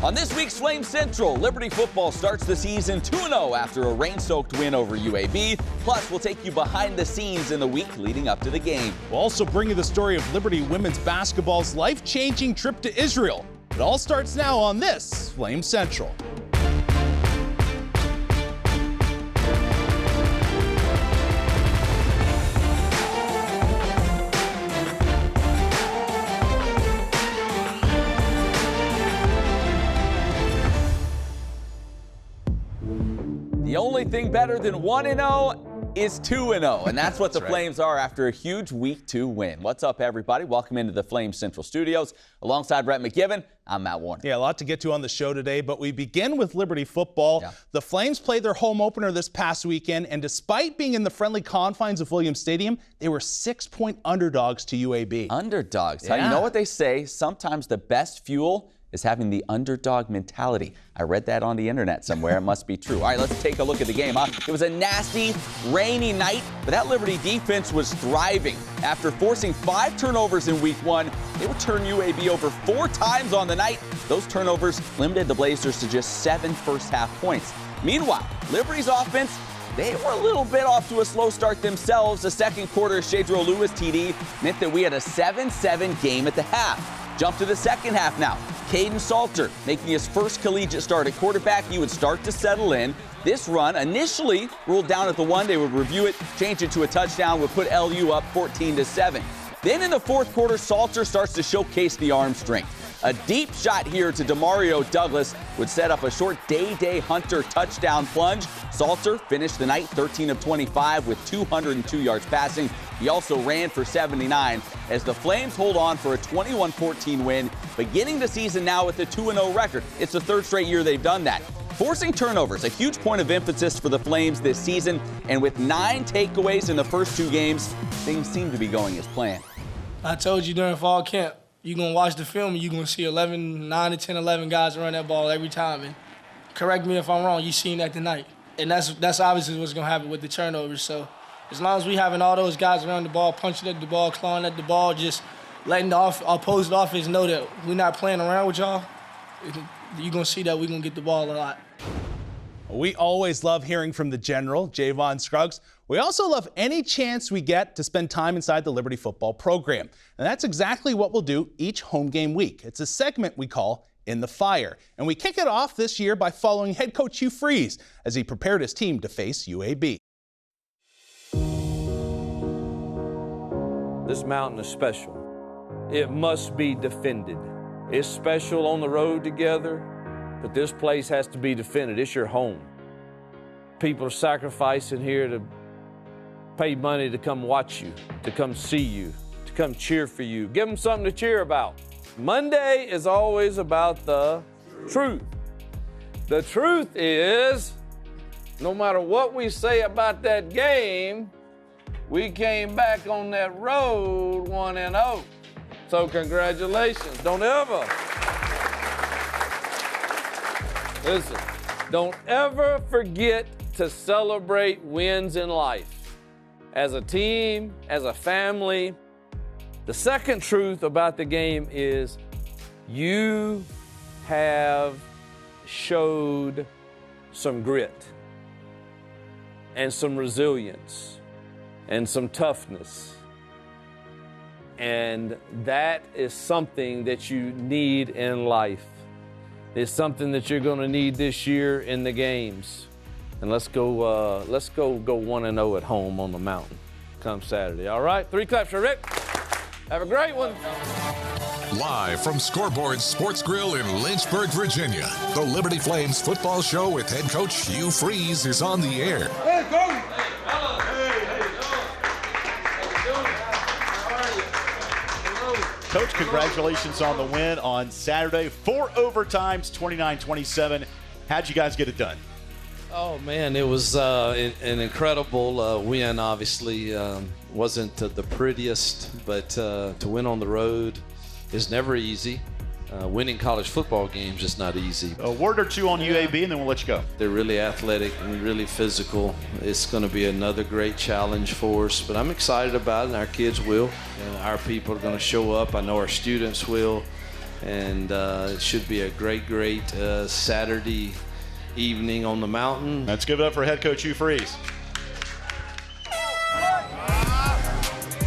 On this week's Flame Central, Liberty football starts the season 2-0 after a rain-soaked win over UAB. Plus, we'll take you behind the scenes in the week leading up to the game. We'll also bring you the story of Liberty women's basketball's life-changing trip to Israel. It all starts now on this Flame Central. The only thing better than 1-0 is 2-0, and that's what the Flames are after a huge Week 2 win. What's up, everybody? Welcome into the Flame Central Studios. Alongside Brett McGiven, I'm Matt Warner. Yeah, a lot to get to on the show today, but we begin with Liberty football. Yeah. The Flames played their home opener this past weekend, and despite being in the friendly confines of Williams Stadium, they were 6-point underdogs to UAB. Underdogs. Yeah. You know what they say? Sometimes the best fuel is having the underdog mentality. I read that on the internet somewhere. It must be true. All right, let's take a look at the game. It was a nasty, rainy night, but that Liberty defense was thriving. After forcing 5 turnovers in Week 1, they would turn UAB over 4 times on the night. Those turnovers limited the Blazers to just 7 first-half points. Meanwhile, Liberty's offense, they were a little bit off to a slow start themselves. The second quarter Shadro Lewis TD meant that we had a 7-7 game at the half. Jump to the second half now. Caden Salter making his first collegiate start at quarterback. He would start to settle in. This run, initially ruled down at the 1, they would review it, change it to a touchdown, would put LU up 14-7. Then in the fourth quarter, Salter starts to showcase the arm strength. A deep shot here to Demario Douglas would set up a short Day Hunter touchdown plunge. Salter finished the night 13 of 25 with 202 yards passing. He also ran for 79 as the Flames hold on for a 21-14 win, beginning the season now with a 2-0 record. It's the third straight year they've done that. Forcing turnovers, a huge point of emphasis for the Flames this season, and with 9 takeaways in the first 2 games, things seem to be going as planned. I told you during fall camp, you're going to watch the film and you're going to see 9 to 10, 11 guys run that ball every time. And correct me if I'm wrong, you've seen that tonight. And that's obviously what's going to happen with the turnovers. So as long as we having all those guys around the ball, punching at the ball, clawing at the ball, just letting the opposing offense know that we're not playing around with y'all, you're going to see that we're going to get the ball a lot. We always love hearing from the General, Javon Scruggs. We also love any chance we get to spend time inside the Liberty football program. And that's exactly what we'll do each home game week. It's a segment we call In the Fire. And we kick it off this year by following head coach Hugh Freeze as he prepared his team to face UAB. This mountain is special. It must be defended. It's special on the road together, but this place has to be defended. It's your home. People are sacrificing here to pay money to come watch you, to come see you, to come cheer for you. Give them something to cheer about. Monday is always about the truth. The truth is, no matter what we say about that game, we came back on that road 1-0. So congratulations. Listen, don't ever forget to celebrate wins in life. As a team, as a family. The second truth about the game is you have showed some grit and some resilience and some toughness. And that is something that you need in life. It's something that you're going to need this year in the games. And let's go 1-0 at home on the mountain come Saturday. All right, 3 claps for Rick. Have a great one. Live from Scoreboard Sports Grill in Lynchburg, Virginia, the Liberty Flames football show with head coach Hugh Freeze is on the air. Hey, go! Coach, congratulations on the win on Saturday. 4 overtimes, 29-27. How'd you guys get it done? Oh, man, it was an incredible win, obviously. Wasn't the prettiest, but to win on the road is never easy. Winning college football games is not easy. A word or two on UAB, and then we'll let you go. They're really athletic and really physical. It's going to be another great challenge for us, but I'm excited about it, and our kids will. And our people are going to show up. I know our students will. And it should be a great Saturday evening on the mountain. Let's give it up for head coach Hugh Freeze.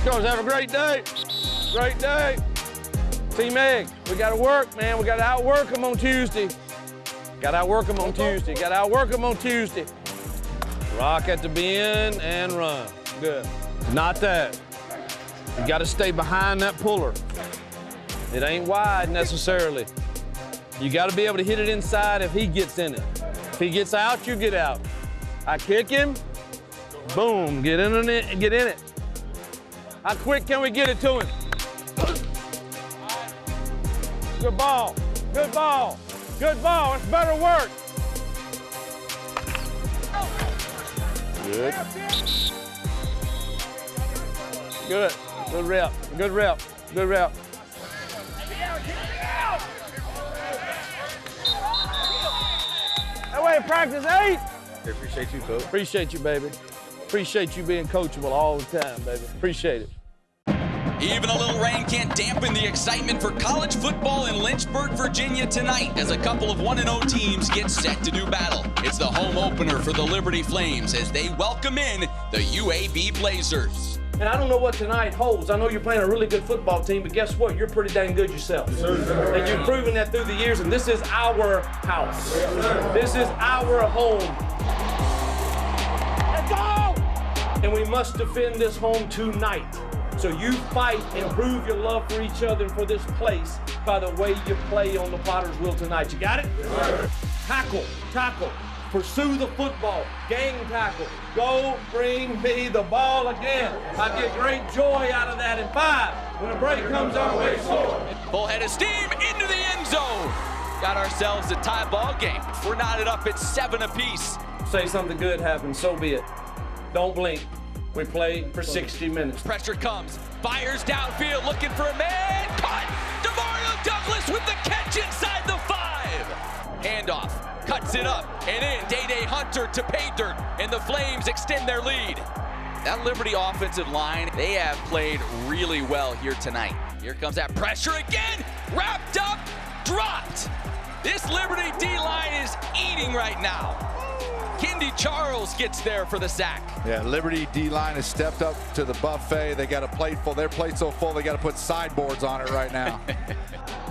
Girls, have a great day. Great day. Team Egg, we got to work, man. We got to outwork them on Tuesday. Got to outwork them on Tuesday. Got to outwork them on Tuesday. Rock at the bend and run. Good. Not that. You got to stay behind that puller. It ain't wide necessarily. You got to be able to hit it inside if he gets in it. If he gets out, you get out. I kick him, boom, get in it and get in it. How quick can we get it to him? Good ball, good ball, good ball. It's better work. Good. Good. Good rep. Good rep. Good rep. That way, practice 8. I appreciate you, coach. Appreciate you, baby. Appreciate you being coachable all the time, baby. Appreciate it. Even a little rain can't dampen the excitement for college football in Lynchburg, Virginia tonight as a couple of 1-0 teams get set to do battle. It's the home opener for the Liberty Flames as they welcome in the UAB Blazers. And I don't know what tonight holds. I know you're playing a really good football team, but guess what? You're pretty dang good yourself. And you've proven that through the years, and this is our house. This is our home. Let's go! And we must defend this home tonight. So you fight and prove your love for each other and for this place by the way you play on the Potter's Wheel tonight. You got it? Tackle, tackle. Pursue the football. Gang tackle. Go bring me the ball again. I get great joy out of that in 5. When a break comes our way, score. Full head of steam into the end zone. Got ourselves a tie ball game. We're knotted up at 7 apiece. Say something good happens, so be it. Don't blink. We play for 60 minutes. Pressure comes. Fires downfield looking for a man. Caught. DeMario Douglas with the catch inside the 5. Handoff. Cuts it up and in. Day-Day Hunter to pay dirt, and the Flames extend their lead. That Liberty offensive line, they have played really well here tonight. Here comes that pressure again. Wrapped up, dropped. This Liberty D-line is eating right now. Kendi Charles gets there for the sack. Yeah, Liberty D-line has stepped up to the buffet. They got a plate full. Their plate's so full, they got to put sideboards on it right now.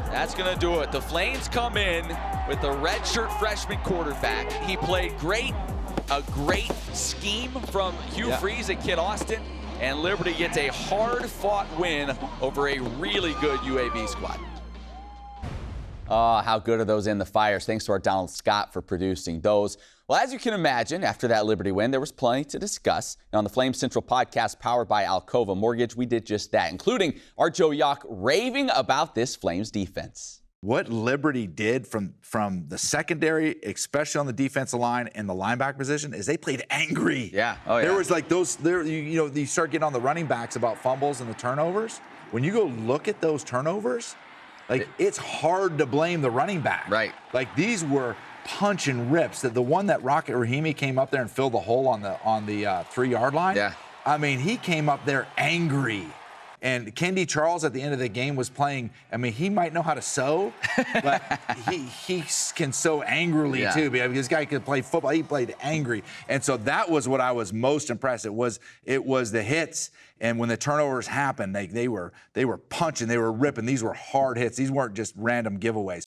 That's going to do it. The Flames come in with the redshirt freshman quarterback. He played great, a great scheme from Hugh Freeze and Kid Austin, and Liberty gets a hard-fought win over a really good UAB squad. Oh, how good are those in the fires? Thanks to our Donald Scott for producing those. Well, as you can imagine, after that Liberty win, there was plenty to discuss. And on the Flame Central podcast powered by Alcova Mortgage, we did just that, including our Joe Yock raving about this Flames defense. What Liberty did from the secondary, especially on the defensive line and the linebacker position, is they played angry. Yeah. Oh, yeah. There was like those, you start getting on the running backs about fumbles and the turnovers. When you go look at those turnovers, like it's hard to blame the running back. Right. Like these were punch and rips. The one that Rocket Rahimi came up there and filled the hole on the 3-yard line. Yeah. I mean, he came up there angry. And Kendi Charles at the end of the game was playing. I mean, he might know how to sew, but he can sew angrily too. Because this guy could play football. He played angry, and so that was what I was most impressed. It was the hits, and when the turnovers happened, they were punching, they were ripping. These were hard hits. These weren't just random giveaways.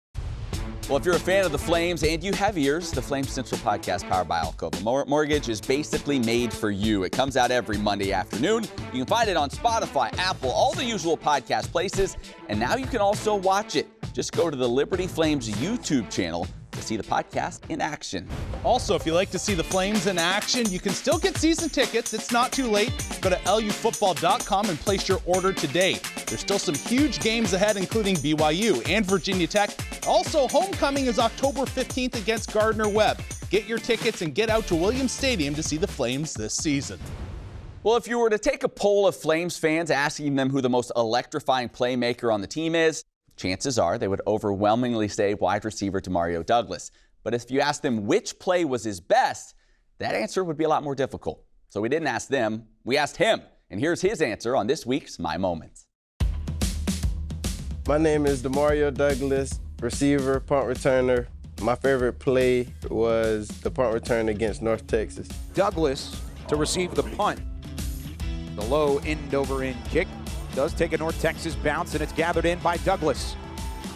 Well, if you're a fan of the Flames and you have ears, the Flame Central podcast powered by Alcova Mortgage is basically made for you. It comes out every Monday afternoon. You can find it on Spotify, Apple, all the usual podcast places. And now you can also watch it. Just go to the Liberty Flames YouTube channel to see the podcast in action. Also, if you like to see the Flames in action, you can still get season tickets. It's not too late. Go to lufootball.com and place your order today. There's still some huge games ahead, including BYU and Virginia Tech. Also, homecoming is October 15th against Gardner-Webb. Get your tickets and get out to Williams Stadium to see the Flames this season. Well, if you were to take a poll of Flames fans asking them who the most electrifying playmaker on the team is, chances are they would overwhelmingly say wide receiver DeMario Douglas. But if you ask them which play was his best, that answer would be a lot more difficult. So we didn't ask them, we asked him. And here's his answer on this week's My Moments. My name is Demario Douglas, receiver, punt returner. My favorite play was the punt return against North Texas. Douglas to receive the punt. The low end-over-end kick does take a North Texas bounce, and it's gathered in by Douglas.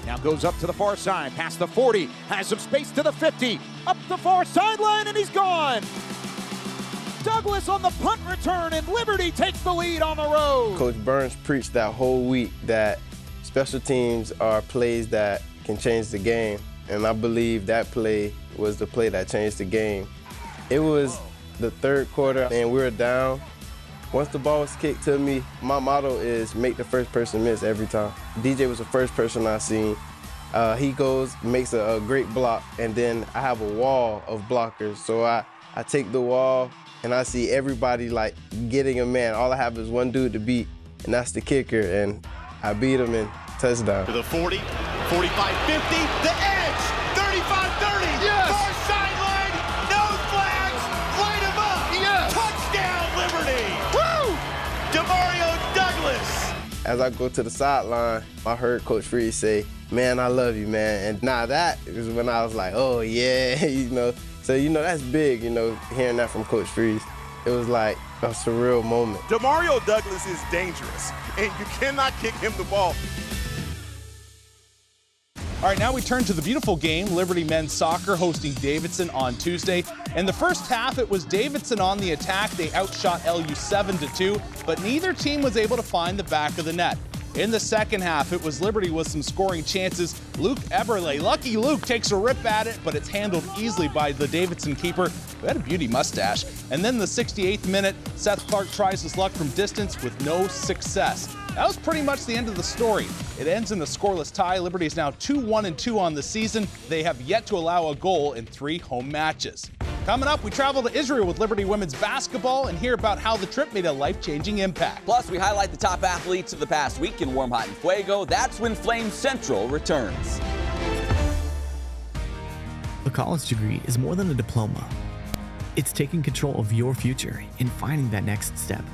Now goes up to the far side, past the 40, has some space to the 50, up the far sideline, and he's gone. Douglas on the punt return, and Liberty takes the lead on the road. Coach Burns preached that whole week that special teams are plays that can change the game, and I believe that play was the play that changed the game. It was the third quarter, and we were down. Once the ball was kicked to me, my motto is make the first person miss every time. DJ was the first person I seen. He goes, makes a great block, and then I have a wall of blockers. So I take the wall, and I see everybody like getting a man. All I have is one dude to beat, and that's the kicker, and I beat him in touchdown. To the 40, 45, 50, the edge, 35-30, yes! Far sideline, no flags, light him up, yes! Touchdown, Liberty! Woo! Demario Douglas. As I go to the sideline, I heard Coach Freeze say, "Man, I love you, man." And now that is when I was like, oh yeah, So, that's big, hearing that from Coach Freeze. It was like a surreal moment. Demario Douglas is dangerous, and you cannot kick him the ball. All right, now we turn to the beautiful game, Liberty men's soccer hosting Davidson on Tuesday. In the first half, it was Davidson on the attack. They outshot LU 7-2, but neither team was able to find the back of the net. In the second half, it was Liberty with some scoring chances. Luke Eberle, lucky Luke, takes a rip at it, but it's handled easily by the Davidson keeper, who had a beauty mustache. And then the 68th minute, Seth Clark tries his luck from distance with no success. That was pretty much the end of the story. It ends in a scoreless tie. Liberty is now 2-1-2 on the season. They have yet to allow a goal in 3 home matches. Coming up, we travel to Israel with Liberty women's basketball and hear about how the trip made a life-changing impact. Plus, we highlight the top athletes of the past week in Warm, Hot, and Fuego. That's when Flame Central returns. A college degree is more than a diploma. It's taking control of your future and finding that next step.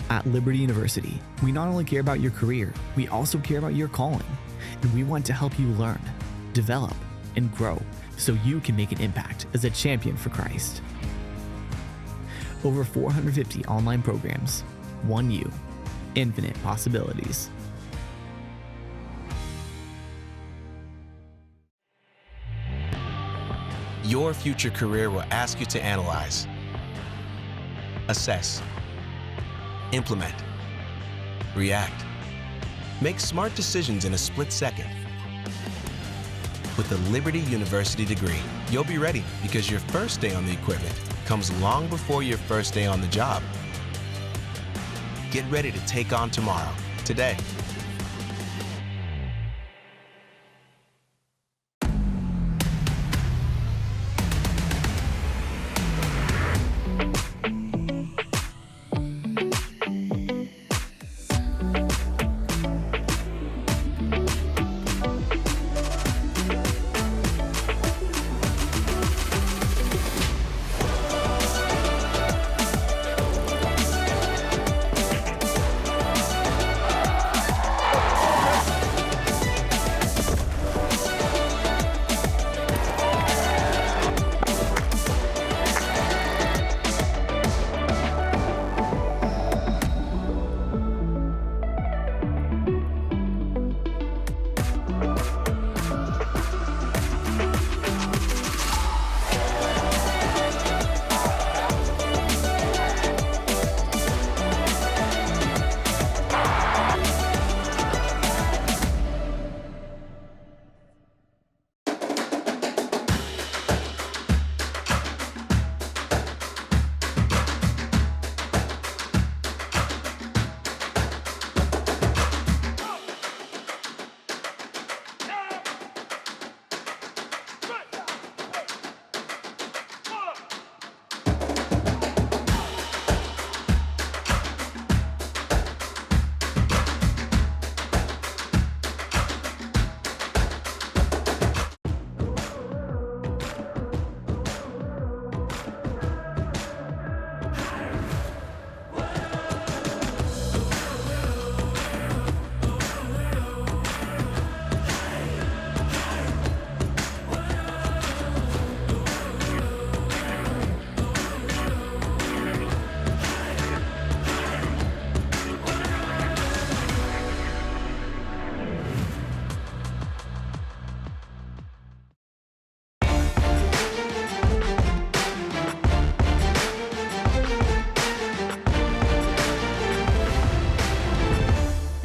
At Liberty University, we not only care about your career, we also care about your calling. And we want to help you learn, develop, and grow so you can make an impact as a champion for Christ. Over 450 online programs, one you, infinite possibilities. Your future career will ask you to analyze, assess, implement, react, make smart decisions in a split second. With the Liberty University degree, you'll be ready because your first day on the equipment comes long before your first day on the job. Get ready to take on tomorrow, today.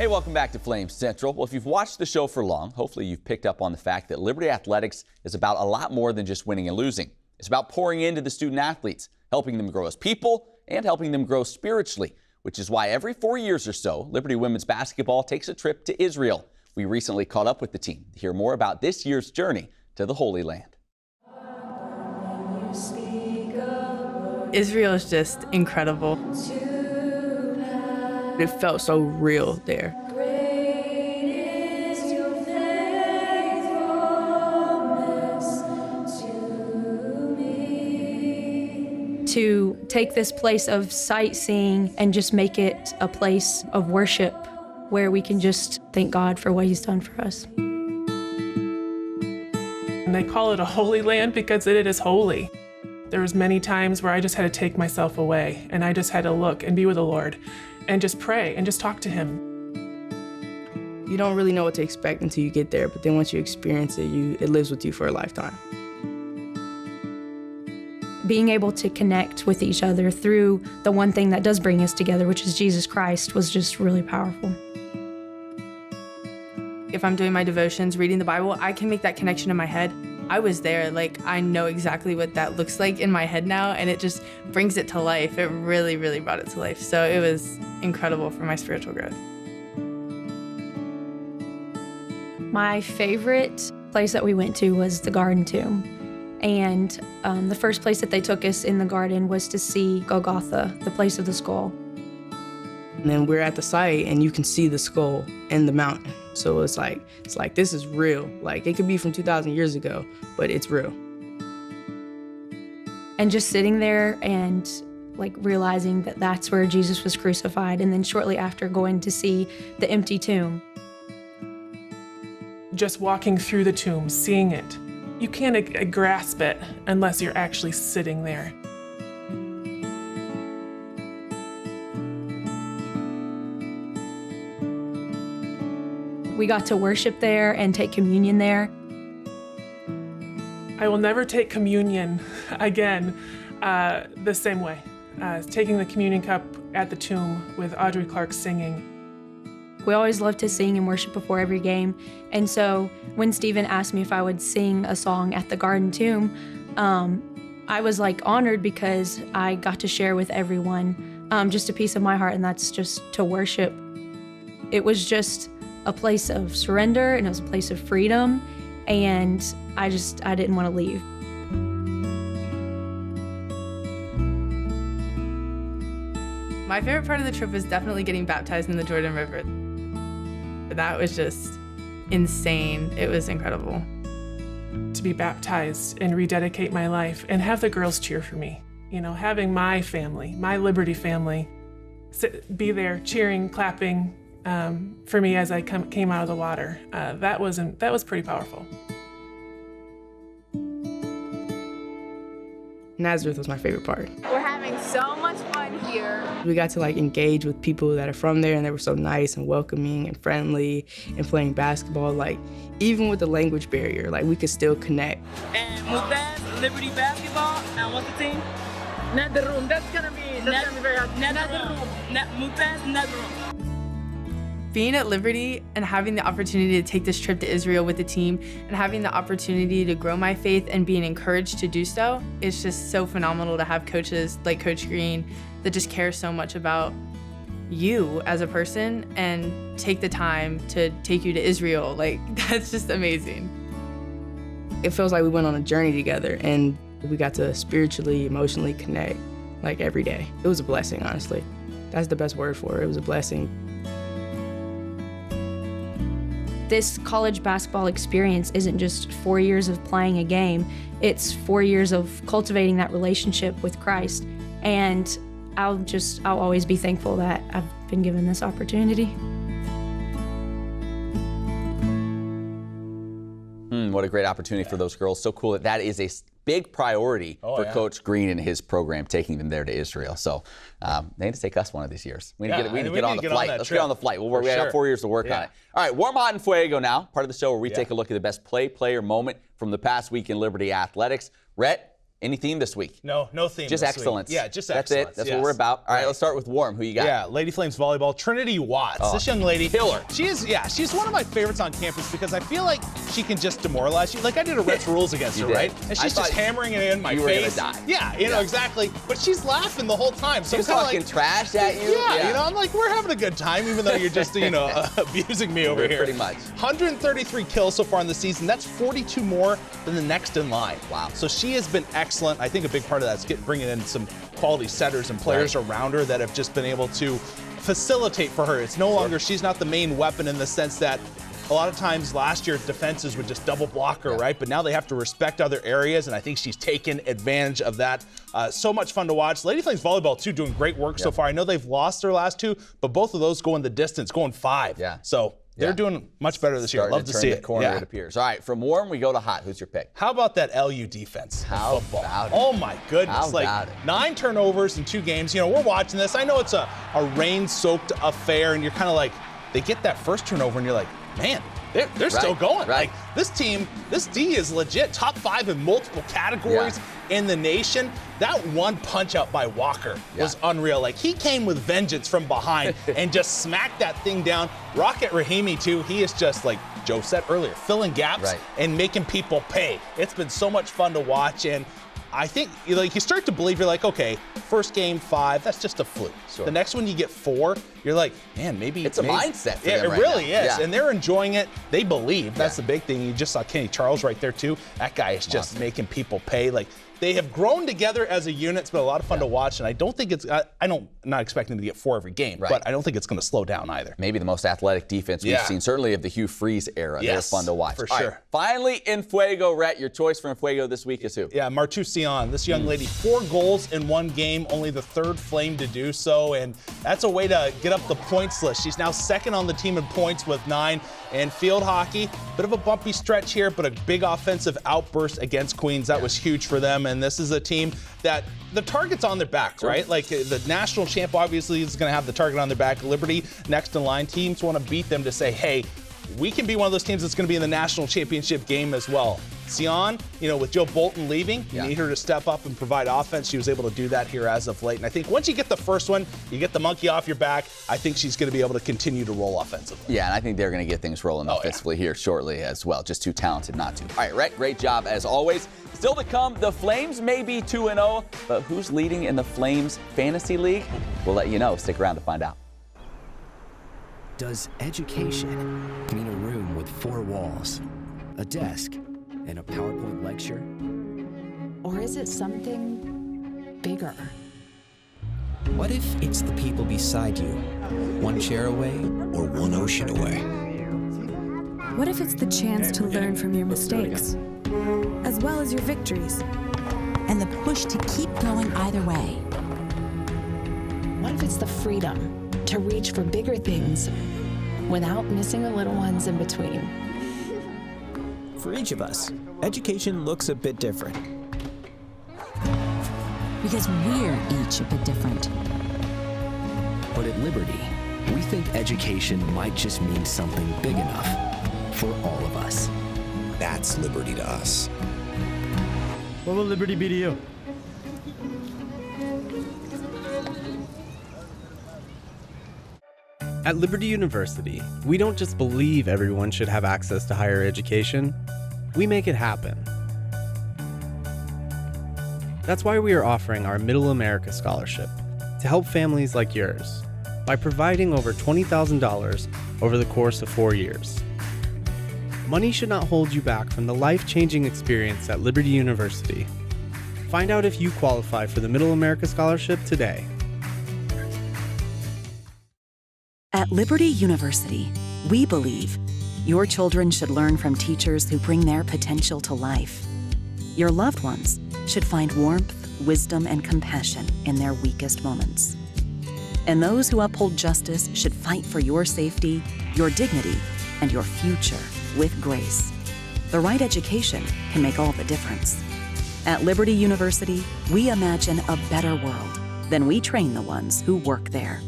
Hey, welcome back to Flames Central. Well, if you've watched the show for long, hopefully you've picked up on the fact that Liberty Athletics is about a lot more than just winning and losing. It's about pouring into the student athletes, helping them grow as people and helping them grow spiritually, which is why every 4 years or so, Liberty women's basketball takes a trip to Israel. We recently caught up with the team to hear more about this year's journey to the Holy Land. Israel is just incredible. It felt so real there. To take this place of sightseeing and just make it a place of worship where we can just thank God for what he's done for us. And they call it a holy land because it is holy. There was many times where I just had to take myself away and I just had to look and be with the Lord and just pray and just talk to him. You don't really know what to expect until you get there, but then once you experience it, it lives with you for a lifetime. Being able to connect with each other through the one thing that does bring us together, which is Jesus Christ, was just really powerful. If I'm doing my devotions, reading the Bible, I can make that connection in my head. I was there, like I know exactly what that looks like in my head now, and it just brings it to life. It really, really brought it to life. So it was incredible for my spiritual growth. My favorite place that we went to was the Garden Tomb. And the first place that they took us in the garden was to see Golgotha, the place of the skull. And then we're at the site and you can see the skull in the mountain. So it's like this is real. Like it could be from 2,000 years ago, but it's real. And just sitting there and like realizing that that's where Jesus was crucified, and then shortly after going to see the empty tomb. Just walking through the tomb, seeing it, you can't grasp it unless you're actually sitting there. We got to worship there and take communion there. I will never take communion again the same way. Taking the communion cup at the tomb with Audrey Clark singing. We always love to sing and worship before every game. And so when Stephen asked me if I would sing a song at the Garden Tomb, I was like honored because I got to share with everyone just a piece of my heart, and that's just to worship. It was just a place of surrender, and it was a place of freedom, and I didn't want to leave. My favorite part of the trip was definitely getting baptized in the Jordan River. That was just insane. It was incredible. To be baptized and rededicate my life and have the girls cheer for me. You know, having my family, my Liberty family, be there cheering, clapping for me as I came out of the water. That was pretty powerful. Nazareth was my favorite part. We're having so much fun here. We got to like engage with people that are from there, and they were so nice and welcoming and friendly, and playing basketball. Like even with the language barrier, like we could still connect. And Mutaz, Liberty basketball, and what's the team? Netherroom. That's gonna be very hard. Netherroom. Mutaz, Netherroom. Being at Liberty and having the opportunity to take this trip to Israel with the team and having the opportunity to grow my faith and being encouraged to do so, it's just so phenomenal to have coaches like Coach Green that just care so much about you as a person and take the time to take you to Israel. Like, that's just amazing. It feels like we went on a journey together and we got to spiritually, emotionally connect like every day. It was a blessing, honestly. That's the best word for it. It was a blessing. This college basketball experience isn't just 4 years of playing a game, it's 4 years of cultivating that relationship with Christ. And I'll always be thankful that I've been given this opportunity. What a great opportunity for those girls. So cool that is a big priority for Coach Green and his program, taking them there to Israel. So they need to take us one of these years. We need to get on the flight. Let's get on the flight. We have 4 years to work on it. All right, Warm, Hot, and Fuego now, part of the show where we take a look at the best player moment from the past week in Liberty Athletics. Rhett, Any theme this week? No theme. Just this excellence. Week. Yeah, just That's excellence. it. That's what we're about. All right, let's start with warm. Who you got? Yeah, Lady Flames volleyball. Trinity Watts. This young lady, killer. She's one of my favorites on campus because I feel like she can just demoralize you. Like I did a Reds rules against her, right? And she's just hammering it in my face. You were gonna die. Yeah, you know exactly. But she's laughing the whole time. So she's I'm talking like, trash at you. Yeah, you know, I'm like, we're having a good time, even though you're just, abusing me over here. Pretty much. 133 kills so far in the season. That's 42 more than the next in line. Wow. So she has been excellent. I think a big part of that is bringing in some quality setters and players around her that have just been able to facilitate for her. It's no longer, she's not the main weapon in the sense that a lot of times last year defenses would just double block her, right? But now they have to respect other areas, and I think she's taken advantage of that. So much fun to watch. Lady Flames volleyball, too, doing great work so far. I know they've lost their last two, but both of those going the distance, going 5. Yeah. So they're doing much better this year. Love to see it. Corner, it appears. All right, from warm, we go to hot. Who's your pick? How about that LU defense? How football? about it? Oh my goodness! How like about it? 9 turnovers in 2 games. You know, we're watching this. I know it's a rain-soaked affair, and you're kind of like, they get that first turnover, and you're like, man, they're still going. Right. Like this team, this D is legit top 5 in multiple categories in the nation. That one punch out by Walker was unreal. Like he came with vengeance from behind and just smacked that thing down. Rocket Rahimi too. He is just like Joe said earlier, filling gaps and making people pay. It's been so much fun to watch, and I think like you start to believe, you're like, okay, first game 5, that's just a fluke. The next one you get 4, you're like, man, maybe it's a mindset for yeah, them it right really now. is, and they're enjoying it. They believe. That's the big thing. You just saw Kenny Charles right there too. That guy is just making people pay. Like they have grown together as a unit. It's been a lot of fun to watch, and I don't think it's. I'm not expecting them to get 4 every game, but I don't think it's going to slow down either. Maybe the most athletic defense we've seen, certainly of the Hugh Freeze era. Yes, they're fun to watch. for All sure. right, finally, in Fuego, Rhett, your choice for in Fuego this week is who? Yeah, Martu Sion. This young lady, 4 goals in 1 game, only the 3rd Flame to do so, and that's a way to get up the points list. She's now 2nd on the team in points with 9. And field hockey, bit of a bumpy stretch here, but a big offensive outburst against Queens. That was huge for them, and this is a team that the target's on their back, right? Like the national champ obviously is going to have the target on their back. Liberty next in line. Teams want to beat them to say, hey, we can be one of those teams that's going to be in the national championship game as well. Sion, with Joe Bolton leaving, you need her to step up and provide offense. She was able to do that here as of late. And I think once you get the first one, you get the monkey off your back, I think she's going to be able to continue to roll offensively. Yeah, and I think they're going to get things rolling offensively here shortly as well. Just too talented not to. All right, Rhett, great job as always. Still to come, the Flames may be 2-0, but who's leading in the Flames Fantasy League? We'll let you know. Stick around to find out. Does education mean a room with 4 walls, a desk, and a PowerPoint lecture? Or is it something bigger? What if it's the people beside you, 1 chair away or 1 ocean away? What if it's the chance to learn from your mistakes, as well as your victories? And the push to keep going either way? What if it's the freedom to reach for bigger things without missing the little ones in between? For each of us, education looks a bit different. Because we're each a bit different. But at Liberty, we think education might just mean something big enough for all of us. That's Liberty to us. What will Liberty be to you? At Liberty University, we don't just believe everyone should have access to higher education, we make it happen. That's why we are offering our Middle America Scholarship to help families like yours by providing over $20,000 over the course of 4 years. Money should not hold you back from the life-changing experience at Liberty University. Find out if you qualify for the Middle America Scholarship today. At Liberty University, we believe your children should learn from teachers who bring their potential to life. Your loved ones should find warmth, wisdom, and compassion in their weakest moments. And those who uphold justice should fight for your safety, your dignity, and your future with grace. The right education can make all the difference. At Liberty University, we imagine a better world, then we train the ones who work there.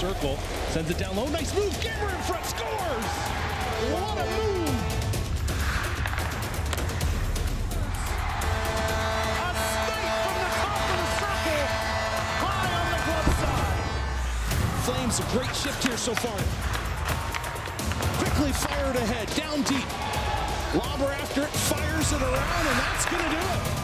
circle. Sends it down low. Nice move. Gammer in front. Scores! What a move! A snipe from the top of the circle. High on the glove side. Flames a great shift here so far. Quickly fired ahead. Down deep. Lobber after it. Fires it around, and that's going to do it.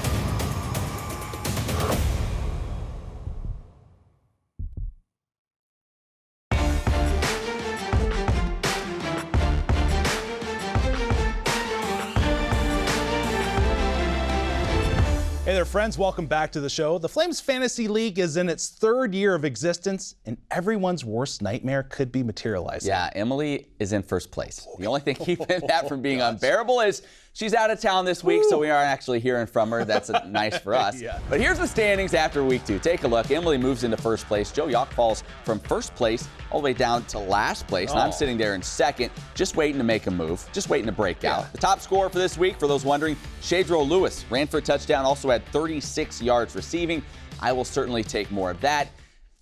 Hey there, friends. Welcome back to the show. The Flames Fantasy League is in its 3rd year of existence, and everyone's worst nightmare could be materializing. Yeah, Emily is in first place. The only thing keeping that from being unbearable is she's out of town this week, so we aren't actually hearing from her. That's nice for us. Yeah. But here's the standings after week 2. Take a look. Emily moves into first place. Joe Yock falls from first place all the way down to last place. And I'm sitting there in second, just waiting to make a move, just waiting to break out. The top scorer for this week, for those wondering, Shadro Lewis ran for a touchdown, also had 36 yards receiving. I will certainly take more of that.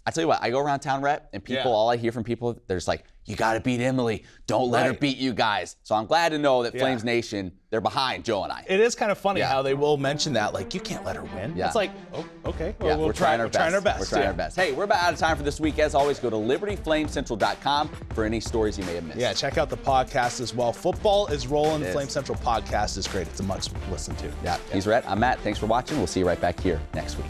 I tell you what, I go around town, Rhett, and people, all I hear from people, they're just like, you got to beat Emily. Don't let her beat you guys. So I'm glad to know that Flames Nation, they're behind Joe and I. It is kind of funny how they will mention that, like, you can't let her win. It's like, oh, okay. Well, we're trying our best. We're trying our best. Hey, we're about out of time for this week. As always, go to libertyflamecentral.com for any stories you may have missed. Yeah, check out the podcast as well. Football is rolling. The Flame Central podcast is great. It's a must listen to. Yeah, he's Rhett. I'm Matt. Thanks for watching. We'll see you right back here next week.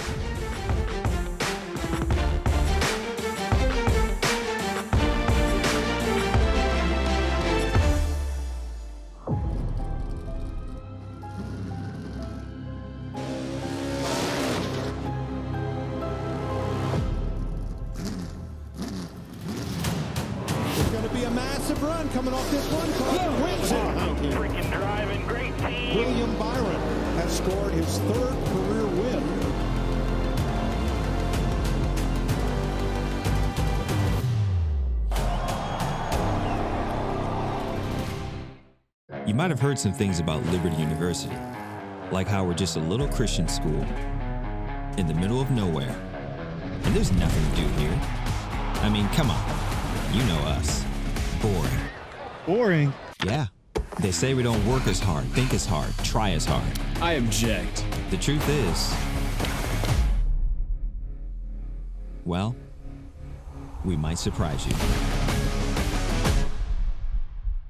Run coming off this one. He wins it. Freaking driving, great team. William Byron has scored his 3rd career win. You might have heard some things about Liberty University, like how we're just a little Christian school in the middle of nowhere. And there's nothing to do here. I mean, come on. You know us. Boring. Boring? Yeah. They say we don't work as hard, think as hard, try as hard. I object. The truth is, well, we might surprise you.